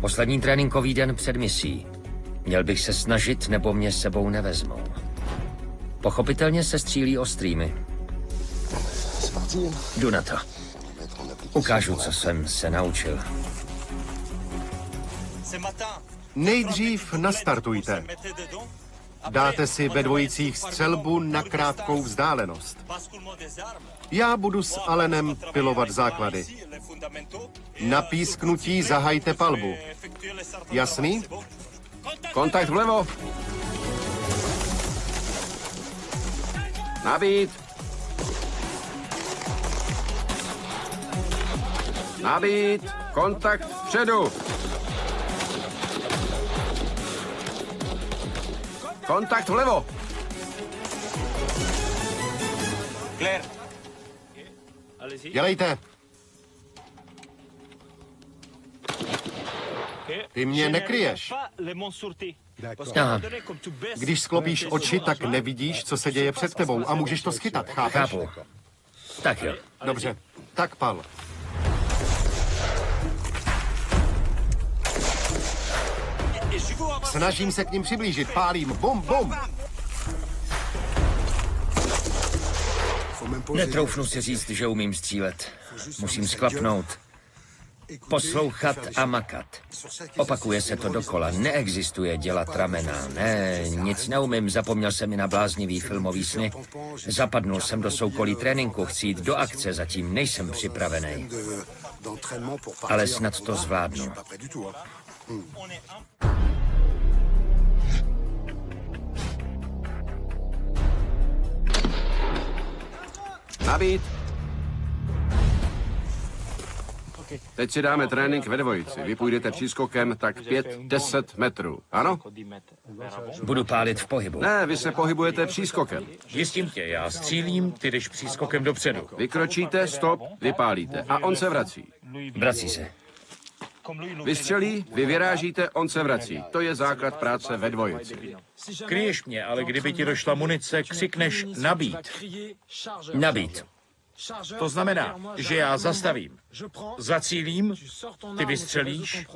Poslední tréninkový den před misí. Měl bych se snažit, nebo mě sebou nevezmou. Pochopitelně se střílí ostrými. Jdu na to. Ukážu, co jsem se naučil. Nejdřív nastartujte. Dáte si ve dvojicích střelbu na krátkou vzdálenost. Já budu s Allenem pilovat základy. Na písknutí zahajte palbu. Jasný? Kontakt vlevo. Nabít. Nabít. Kontakt vpředu. Kontakt vlevo. Dělejte. Ty mě nekryješ. Aha, Když sklopíš oči, tak nevidíš, co se děje před tebou a můžeš to schytat, chápeš? chápu. Tak jo. Dobře, tak pal. Snažím se k ním přiblížit, pálím, bum, bum. Netroufnu si říct, že umím střílet. Musím sklapnout. Poslouchat a makat. Opakuje se to dokola. Neexistuje dělat ramena. Ne, nic neumím. Zapomněl jsem i na bláznivý filmový sny. Zapadnul jsem do soukolí tréninku. Chci jít do akce. Zatím nejsem připravený. Ale snad to zvládnu. Nabít. Teď si dáme trénink ve dvojici. Vy půjdete přískokem tak 5-10 metrů. Ano? Budu pálit v pohybu. Ne, vy se pohybujete přískokem. Jistím tě, já střílím, ty jdeš přískokem dopředu. Vykročíte, stop, vypálíte. A on se vrací. Vrací se. Vystřelí, vy vyrážíte, on se vrací. To je základ práce ve dvojici. Kryješ mě, ale kdyby ti došla munice, křikneš nabít. Nabít. To znamená, že já zastavím. Zacílím, ty vystřelíš,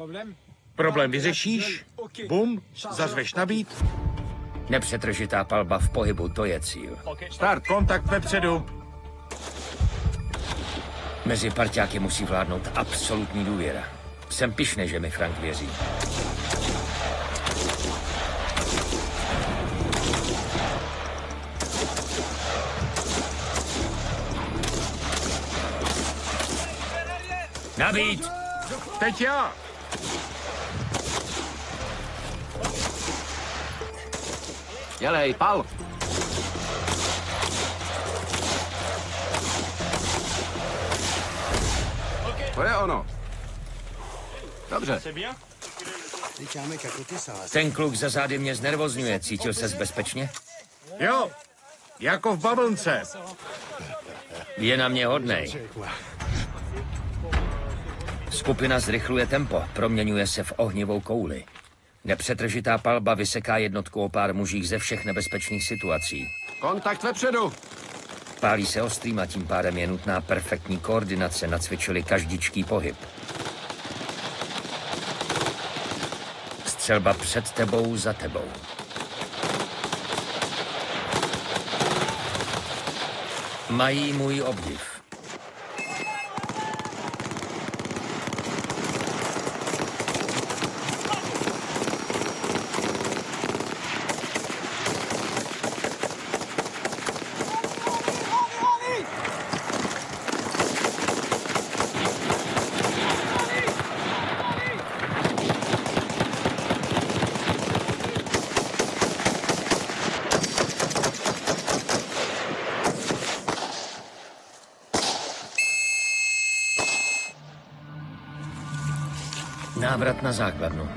problém vyřešíš, bum, zařveš nabít. Nepřetržitá palba v pohybu, to je cíl. Start, kontakt vepředu. Mezi parťáky musí vládnout absolutní důvěra. Jsem pyšný, že mi Frank věří. Nabít! Teď já. Dělej, pal. To je ono. Dobře. Ten kluk za zády mě znervozňuje. Cítil ses bezpečně? Jo, jako v bavlnce. Je na mě hodnej. Skupina zrychluje tempo, proměňuje se v ohnivou kouli. Nepřetržitá palba vyseká jednotku o pár mužích ze všech nebezpečných situací. Kontakt vepředu. Pálí se ostrým a tím pádem je nutná perfektní koordinace, nacvičili každičký pohyb. Střelba před tebou, za tebou. Mají můj obdiv. Návrat na základnu.